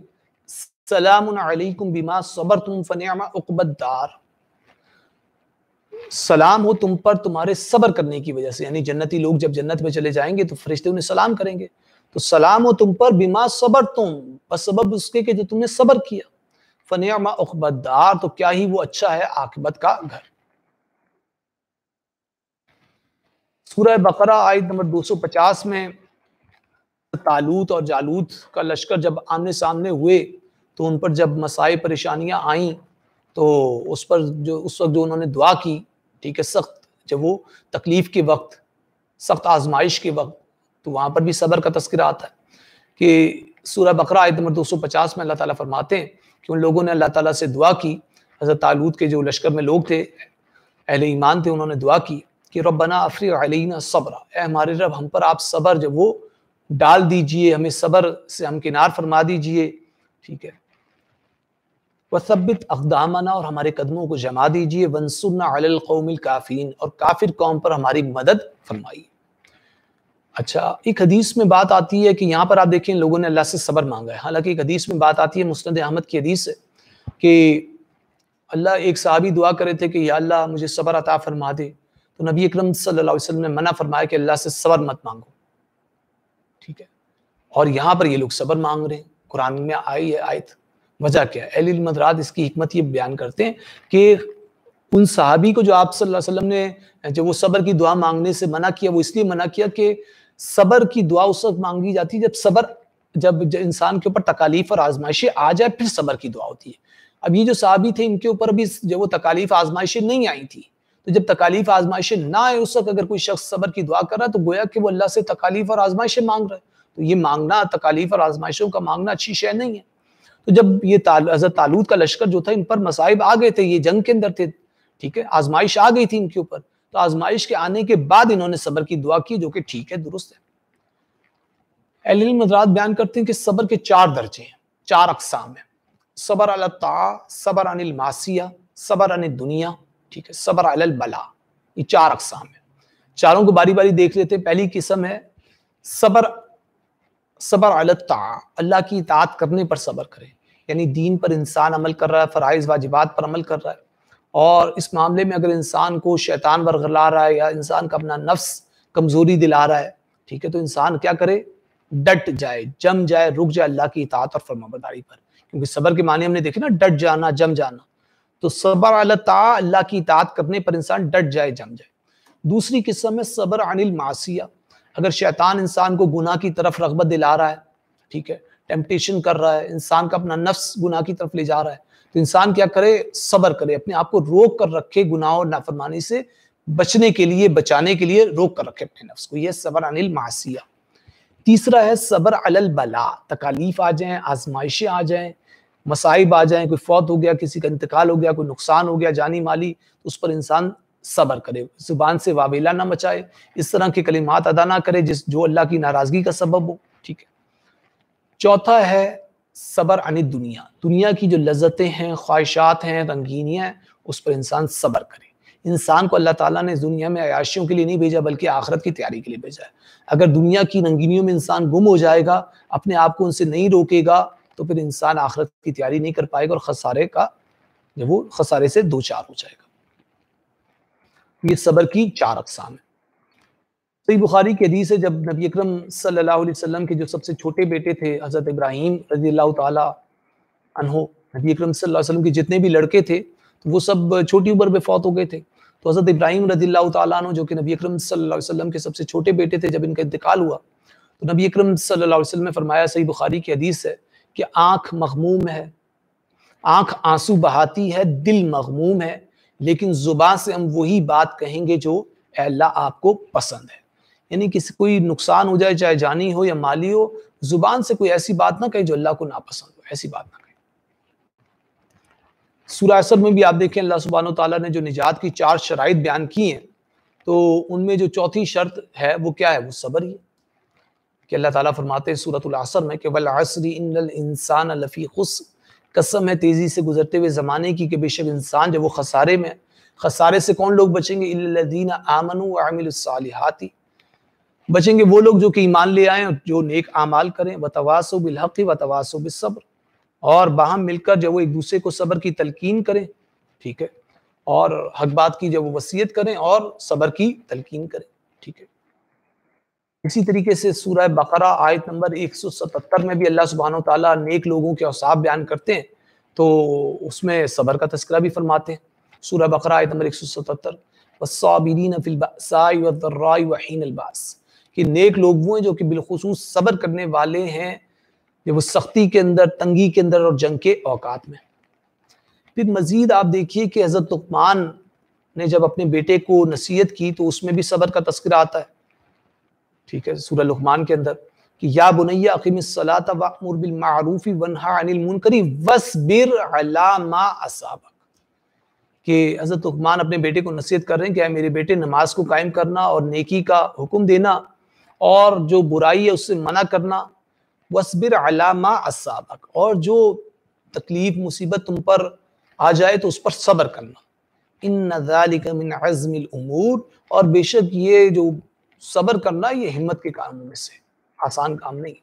سلام علیکم بما صبرتم فنعم عقبی الدار، سلام ہو تم پر تمہارے صبر کرنے کی وجہ سے، یعنی جنتی لوگ جب جنت میں چلے جائیں گے تو فرشتے انہیں سلام کریں گے، تو سلام ہو تم پر بما صبرتم، بس سبب اس کے کہ جو تم نے صبر کیا، فنعم عقبی الدار، تو کیا ہی وہ اچھا ہے عاقبت کا گھر۔ سورہ بقرہ آیت نمبر 250 میں طالوت اور جالوت کا لشکر جب آمنے سامنے ہوئے تو ان پر جب مسائل پریشانیاں آئیں تو اس وقت جو انہوں نے دعا کی، ٹھیک ہے، سخت جب وہ تکلیف کے وقت، سخت آزمائش کے وقت، تو وہاں پر بھی صبر کا تذکرہ آتا ہے کہ سورہ بقرہ آیت نمبر 250 میں اللہ تعالیٰ فرماتے ہیں کہ ان لوگوں نے اللہ تعالیٰ سے دعا کی، حضرت طالوت کے جو لشکر میں لوگ تھے، اہل ایمان تھے، انہوں نے دعا کی کہ ربنا افرغ علینا صبرا، اے ہمارے رب ہم پر آپ صبر جو وہ ڈال دیجئے، ہمیں صبر سے ہمکنار فرما دیجئے، ٹھیک ہے، وثبت اقدامنا، اور ہمارے قدموں کو جما دیجئے، وانصرنا علی القوم الکافرین، اور کافر قوم پر ہماری مدد فرمائیے۔ اچھا، ایک حدیث میں بات آتی ہے کہ یہاں پر آپ دیکھیں لوگوں نے اللہ سے صبر مانگا ہے، حالانکہ ایک حدیث میں بات آتی ہے، مسند احمد کی حدیث ہے کہ اللہ، ایک صحابی دعا کرے تھے کہ یا اللہ مجھے صبر عطا فرما دے، تو نبی اکرم صلی اللہ علیہ وسلم نے منع فرمایا کہ اللہ سے صبر مت مانگو، ٹھیک ہے، اور یہاں پر یہ لوگ صبر مانگ رہے ہیں، قرآن میں آئی ہے آیت، وجہ کیا ہے؟ اہل علم حضرات اس کی حکمت یہ بیان کرتے ہیں کہ ان صحابی کو جو آپ صلی اللہ علیہ وسلم نے جب وہ صبر کی دعا مانگنے سے منع کیا، وہ اس لیے منع کیا کہ صبر کی دعا اس وقت مانگی جاتی ہے جب انسان کے اوپر تکالیف اور آزمائشیں آ جائے، پھر صبر کی دعا ہوتی ہے۔ اب یہ جو صحابی تھے ان کے اوپر بھی جب وہ تکالیف آزمائشیں نہیں آئی تھی، تو جب تکالیف آزمائشیں نہ آئے اس وقت اگر کوئی شخص صبر کی دعا کر رہا ہے تو گویا کہ وہ اللہ سے تکالیف اور آزمائشیں مانگ رہا ہے، تو یہ مانگنا، تکالیف اور آزمائشوں کا مانگنا اچھی شے نہیں ہے۔ تو جب یہ حضرت طالوت کا لشکر جو تھا ان پر مصائب آ گئے تھے، یہ جنگ کے اندر تھے، ٹھیک ہے، آزمائش آ گئی تھی ان کے اوپر، تو آزمائش کے آنے کے بعد انہوں نے صبر کی دعا کی، جو کہ ٹھیک ہے، درست ہے۔ اہل علم حضرات بیان کرتے ہیں کہ صبر کے 4 درجے ہیں، 4 اقسام ہیں، صبر علی الطاعہ، صبر عن المعصیہ، صبر عن الدنیا، ٹھیک ہے، صبر علی البلاء، یہ 4 اقسام ہیں، چاروں کو باری باری دیکھ لیتے ہیں۔ پہلی قسم ہے صبر علی الطاعہ، اللہ کی اطاعت کرنے پر صبر کرے، یعنی دین پر انسان عمل کر رہا ہے، فرائض واجبات پر عمل کر رہا ہے، اور اس معاملے میں اگر انسان کو شیطان ورغلا رہا ہے یا انسان کا اپنا نفس کمزوری دلا رہا ہے، ٹھیک ہے، تو انسان کیا کرے؟ ڈٹ جائے، جم جائے، رک جائے اللہ کی اطاعت اور فرمانبرداری پر، کیونکہ صبر کے معنی ہم نے دیکھے نا، ڈٹ جانا، جم جانا، تو صبر علی الطاعہ، اللہ کی اطاعت کرنے پر انسان ڈٹ جائے، جم جائے۔ دوسری قسم ہے صبر عن المعصیہ، اگر شیطان انسان کو گناہ کی طرف رغبت دلا رہا ہے، ٹھیک ہے، ٹیمپٹیشن کر رہا ہے، انسان کا اپنا نفس گناہ کی طرف لے جا رہا ہے، تو انسان کیا کرے؟ صبر کرے، اپنے آپ کو روک کر رکھے، گناہ اور نافرمانی سے بچانے کے لیے روک کر رکھے اپنے نفس کو، یہ صبر عن المعصیہ۔ تیسرا ہے صبر علی البلاء، تکالیف آ جائیں، آزمائشیں آ جائیں، مصائب آ جائیں، کوئی فوت ہو گیا، کسی کا انتقال ہو گیا، کوئی نقصان ہو گیا جانی مالی، اس پر انسان صبر کرے، زبان سے واویلا نہ مچائے، اس طرح کے کلمات ادا نہ کرے جو اللہ کی ناراضگی کا سبب ہو، ٹھیک ہے۔ چوتھا ہے صبر عن الدنیا، دنیا کی جو لذتیں ہیں، خواہشات ہیں، رنگینیاں ہیں، اس پر انسان صبر کرے۔ انسان کو اللہ تعالیٰ نے دنیا میں عیاشیوں کے لیے نہیں بھیجا بلکہ آخرت کی تیاری کے لیے بھیجا ہے۔ اگر دنیا کی رنگینیوں میں انسان گم ہو جائے گا، اپنے آپ کو ان سے نہیں روکے گا، تو پھر انسان آخرت کی تیاری نہیں کر پائے گا اور خسارے سے دوچار ہو جائے گا۔ یہ صبر کی 4 اقسام ہیں۔ صحیح بخاری کی حدیث ہے، جب نبی اکرم صلی اللہ علیہ وسلم کے جو سب سے چھوٹے بیٹے تھے حضرت ابراہیم رضی اللہ تعالی عنہ، نبی اکرم صلی اللہ علیہ وسلم کے جتنے بھی لڑکے تھے تو وہ سب چھوٹی عمر میں فوت ہو گئے تھے، تو حضرت ابراہیم رضی اللہ تعالیٰ عنہ جو کہ نبی اکرم صلی اللہ علیہ وسلم کے سب سے چھوٹے بیٹے تھے، جب ان کا انتقال ہوا تو نبی اکرم صلی اللہ علیہ وسلم نے فرمایا، صحیح بخاری کی حدیث ہے، کہ آنکھ مغموم ہے، آنکھ آنسو بہاتی ہے، دل مغموم ہے، لیکن زبان سے ہم وہی بات کہیں گے جو اے اللہ آپ کو پسند ہے، یعنی کسی کوئی نقصان ہو جائے، چاہے جانی ہو یا مالی ہو، زبان سے کوئی ایسی بات نہ کہیں جو اللہ کو ناپسند ہو، ایسی بات نہ کہیں۔ سورہ عصر میں بھی آپ دیکھیں اللہ سبحانہ وتعالیٰ نے جو نجات کی 4 شرائط بیان کی ہیں، تو ان میں جو چوتھی شرط ہے وہ کیا ہے؟ وہ صبر ہی ہے، کہ اللہ تعالیٰ فرماتے ہیں سورۃ العصر میں کہ وَالْعَصْرِ إِنَّ الْإِنسَانَ لَفِي خُسْرٍ، قسم ہے تیزی سے گزرتے ہوئے زمانے کی کہ بے شک انسان جب وہ خسارے میں، خسارے سے کون لوگ بچیں گے؟ الا الذین آمنوا وعملوا الصالحات، بچیں گے وہ لوگ جو کہ ایمان لے آئیں اور جو نیک اعمال کریں، وتواصوا بالحق وتواصوا بالصبر، اور باہم مل کر جب وہ ایک دوسرے کو صبر کی تلقین کریں، ٹھیک ہے، اور حق بات کی جب وہ وصیت کریں اور صبر کی تلقین کریں، ٹھیک ہے۔ اسی طریقے سے سورہ بقرہ آیت نمبر 177 میں بھی اللہ سبحانہ وتعالیٰ نیک لوگوں کے اوصاف بیان کرتے ہیں، تو اس میں صبر کا تذکرہ بھی فرماتے ہیں۔ سورہ بقرہ آیت نمبر 177، والصابرین فی البأساء والضراء وحین الباس، کہ نیک لوگ وہ ہیں جو کہ بالخصوص صبر کرنے والے ہیں جب وہ سختی کے اندر، تنگی کے اندر اور جنگ کے اوقات میں۔ پھر مزید آپ دیکھیے کہ حضرت لقمان نے جب اپنے بیٹے کو نصیحت کی تو اس میں بھی صبر کا تذکرہ آتا ہے، ٹھیک ہے، سورہ لقمان کے اندر کہ یا بنی اقم الصلاۃ وامر بالمعروف وانہی عن المنکر واصبر علی ما اصابک، کہ حضرت لقمان اپنے بیٹے کو نصیحت کر رہے ہیں کہ اے میرے بیٹے، نماز کو قائم کرنا اور نیکی کا حکم دینا اور جو برائی ہے اس سے منع کرنا، واصبر علی ما اصابک، اور جو تکلیف مصیبت تم پر آ جائے تو اس پر صبر کرنا، ان ذالک من عزم الامور، اور بے شک یہ جو صبر کرنا یہ ہمت کے کاموں میں سے، آسان کام نہیں۔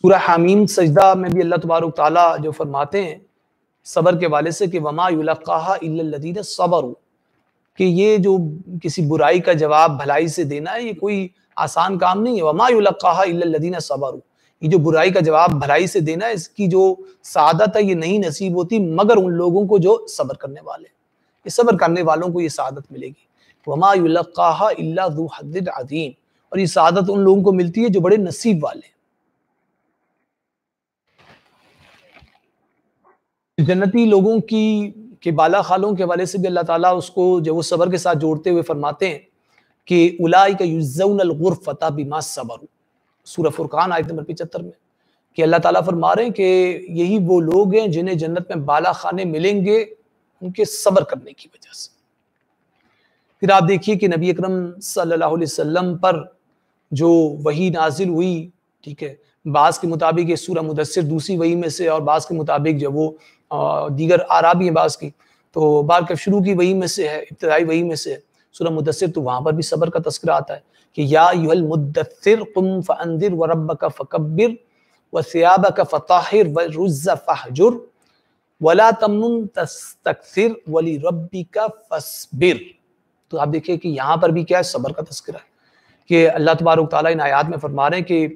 سورہ حامیم سجدہ میں بھی اللہ تبارک تعالیٰ جو فرماتے ہیں صبر کے والے سے کہ وما یلقاها الا الذین صبروا، کہ یہ جو کسی برائی کا جواب بھلائی سے دینا ہے یہ کوئی آسان کام نہیں ہے، وما یلقاها الا الذین صبروا، یہ جو برائی کا جواب بھلائی سے دینا ہے اس کی جو سعادت ہے یہ نہیں نصیب ہوتی مگر ان لوگوں کو جو صبر کرنے والے ہیں، یہ صبر کرنے والوں کو یہ سعادت ملے گی۔ وما یلقاها الا ذو حظ عظیم، اور یہ سعادت ان لوگوں کو ملتی ہے جو بڑے نصیب والے ہیں۔ جنتی لوگوں کے بالا خالوں کے حوالے سے بھی اللہ تعالیٰ اس کو جو وہ صبر کے ساتھ جوڑتے ہوئے فرماتے ہیں کہ اولئک یجزون الغرفۃ بما صبروا، سورہ فرقان آیت نمبر 75 میں، کہ اللہ تعالیٰ فرما رہے ہیں کہ یہی وہ لوگ ہیں جنہیں جنت میں بالا خانے ملیں گے ان کے صبر کرنے کی وجہ سے۔ پھر آپ دیکھیے کہ نبی اکرم صلی اللہ علیہ وسلم پر جو وحی نازل ہوئی، ٹھیک ہے، بعض کے مطابق یہ سورہ مدثر دوسری وحی میں سے، اور بعض کے مطابق جو وہ دیگر آرابی ہیں بعض کی، تو بعض کا شروع کی وحی میں سے ہے، ابتدائی وحی میں سے ہے سورہ مدثر، تو وہاں پر بھی صبر کا تذکرہ آتا ہے کہ یا ایھا المدثر قم فانذر وربک فکبر وثیابک فطہر والرجز فاہجر ولا تمنن تستکثر ولربک فاصبر۔ تو آپ دیکھیں کہ یہاں پر بھی کیا ہے، صبر کا تذکرہ ہے، کہ اللہ تبارک تعالیٰ ان آیات میں فرما رہے ہیں کہ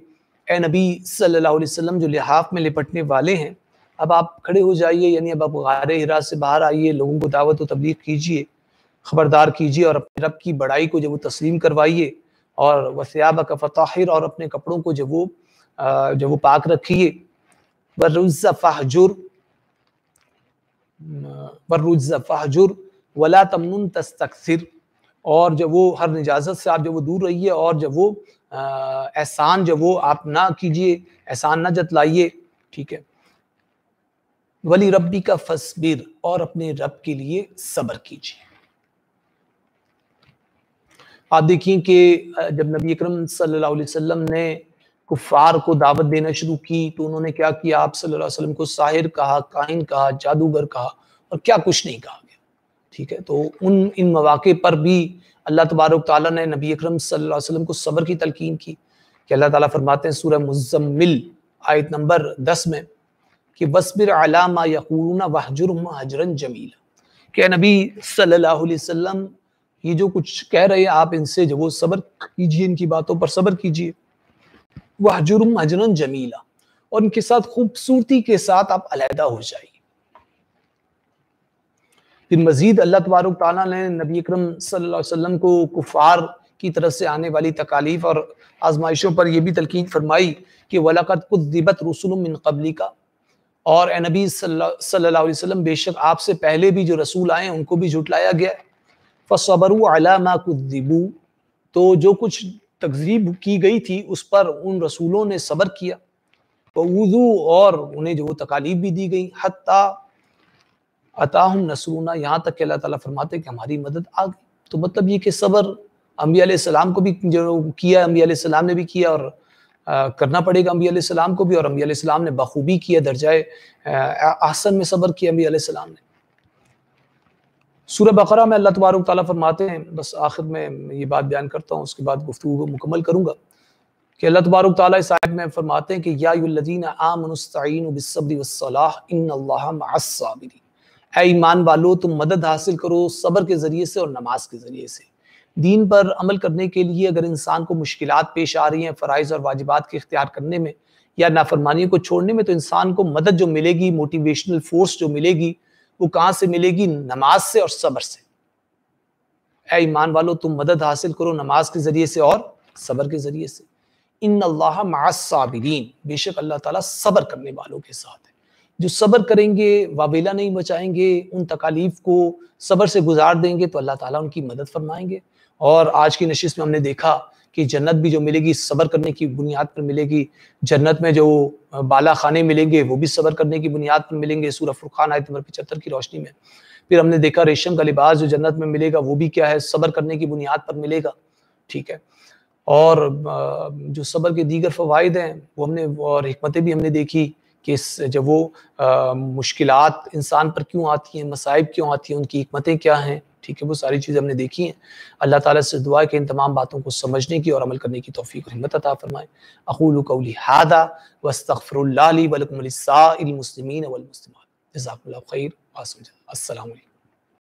اے نبی صلی اللہ علیہ وسلم جو لحاف میں لپٹنے والے ہیں، اب آپ کھڑے ہو جائیے، یعنی اب آپ غار حرا سے باہر آئیے، لوگوں کو دعوت و تبلیغ کیجیے، خبردار کیجیے، اور اپنے رب کی بڑائی کو جب وہ تسلیم کروائیے، اور وثیابک فطہر، اور اپنے کپڑوں کو جب وہ پاک رکھیے، والرجز فاہجر ولا تمنن تستکثر، اور جب وہ ہر نجازت سے آپ جب وہ دور رہیے، اور جب وہ احسان جب وہ آپ نہ کیجیے، احسان نہ جتلائیے، ٹھیک ہے، ولی ربی کا فصبر، اور اپنے رب کے لیے صبر کیجیے۔ آپ دیکھیں کہ جب نبی اکرم صلی اللہ علیہ وسلم نے کفار کو دعوت دینا شروع کی تو انہوں نے کیا کیا، آپ صلی اللہ علیہ وسلم کو ساحر کہا، کاہن کہا، جادوگر کہا، اور کیا کچھ نہیں کہا گیا، ٹھیک ہے۔ تو ان مواقع پر بھی اللہ تبارک تعالیٰ نے نبی اکرم صلی اللہ علیہ وسلم کو صبر کی تلقین کی، کہ اللہ تعالیٰ فرماتے ہیں سورہ مزمل آیت نمبر 10 میں کہ وَاصْبِرْ عَلَىٰ مَا يَقُولُونَ وَاهْجُرْهُمْ هَجْرًا جَمِيلًا، کہ نبی صلی اللہ علیہ وسلم یہ جو کچھ کہہ رہے ہیں آپ ان سے جو وہ صبر کیجئے، ان کی باتوں پر صبر کیجئے، وَاهْجُرْهُمْ هَجْرًا جَمِيلًا، اور ان کے ساتھ خوبصورتی کے ساتھ آپ علیحدہ ہو جائیے۔ پھر مزید اللہ تبارک تعالیٰ نے نبی اکرم صلی اللہ علیہ وسلم کو کفار کی طرف سے آنے والی تکالیف اور آزمائشوں پر یہ بھی تلقین فرمائی کہ وَلَقَدْ كُذِّبَتْ رُسُلٌ مِّن قَبْلِكَ، اور اے نبی صلی اللہ علیہ وسلم بے شک آپ سے پہلے بھی جو رسول آئے ہیں ان کو بھی جھٹلایا گیا ہے، فَصَبَرُوا عَلَىٰ مَا كُذِّبُوا، تو جو کچھ تکذیب کی گئی تھی اس پر ان رسولوں نے صبر کیا، وَأُوذُوا، اور انہیں جو وہ تکالیف بھی دی گئی، حَتَّىٰ أَتَاهُمْ نَصْرُنَا، یہاں تک کہ اللہ تعالیٰ فرماتے ہیں کہ ہماری مدد آ گئی۔ تو مطلب یہ کہ صبر انبیاء علیہ السلام کو بھی جو کیا، انبیاء علیہ السلام نے بھی کیا، اور کرنا پڑے گا انبیاء علیہ السلام کو بھی، اور انبیاء علیہ السلام نے بخوبی کیا، درجہ احسن میں صبر کیا انبیاء علیہ السلام نے۔ سورہ بقرہ میں اللہ تبارک تعالیٰ فرماتے ہیں، بس آخر میں یہ بات بیان کرتا ہوں، اس کے بعد گفتگو کو مکمل کروں گا، کہ اللہ تبارک تعالیٰ اس آیت میں فرماتے ہیں کہ یا ایھا الذین آمنوا استعینوا بالصبر والصلاۃ ان اللہ مع الصابرین، اے ایمان والو تم مدد حاصل کرو صبر کے ذریعے سے اور نماز کے ذریعے سے۔ دین پر عمل کرنے کے لیے اگر انسان کو مشکلات پیش آ رہی ہیں فرائض اور واجبات کے اختیار کرنے میں یا نافرمانیوں کو چھوڑنے میں، تو انسان کو مدد جو ملے گی، موٹیویشنل فورس جو ملے گی، وہ کہاں سے ملے گی؟ نماز سے اور صبر سے۔ اے ایمان والو تم مدد حاصل کرو نماز کے ذریعے سے اور صبر کے ذریعے سے۔ ان اللہ مع الصابرین، بے شک اللہ تعالیٰ صبر کرنے والوں کے ساتھ ہے۔ جو صبر کریں گے، واویلا نہیں بچائیں گے، ان تکالیف کو صبر سے گزار دیں گے، تو اللہ تعالیٰ ان کی مدد فرمائیں گے۔ اور آج کی نشست میں ہم نے دیکھا کہ جنت بھی جو ملے گی صبر کرنے کی بنیاد پر ملے گی، جنت میں جو بالا خانے ملیں گے وہ بھی صبر کرنے کی بنیاد پر ملیں گے، سورہ فرقان آیت نمبر 75 کی روشنی میں۔ پھر ہم نے دیکھا ریشم کا لباس جو جنت میں ملے گا وہ بھی کیا ہے؟ صبر کرنے کی بنیاد پر ملے گا، ٹھیک ہے۔ اور جو صبر کے دیگر فوائد ہیں وہ ہم نے، اور حکمتیں بھی ہم نے دیکھی کہ جب وہ مشکلات انسان پر کیوں آتی ہیں، مصائب کیوں آتی ہیں، ان کی حکمتیں کیا ہیں، ٹھیک ہے، وہ ساری چیزیں ہم نے دیکھی ہیں۔ اللہ تعالیٰ سے دعا ہے کہ ان تمام باتوں کو سمجھنے کی اور عمل کرنے کی توفیق اور ہمت عطا فرمائے۔ اقول قولی ھذا واستغفر اللہ لی ولکم ولسائر المسلمین والمسلمات۔ جزاکم اللہ خیر۔ السلام علیکم۔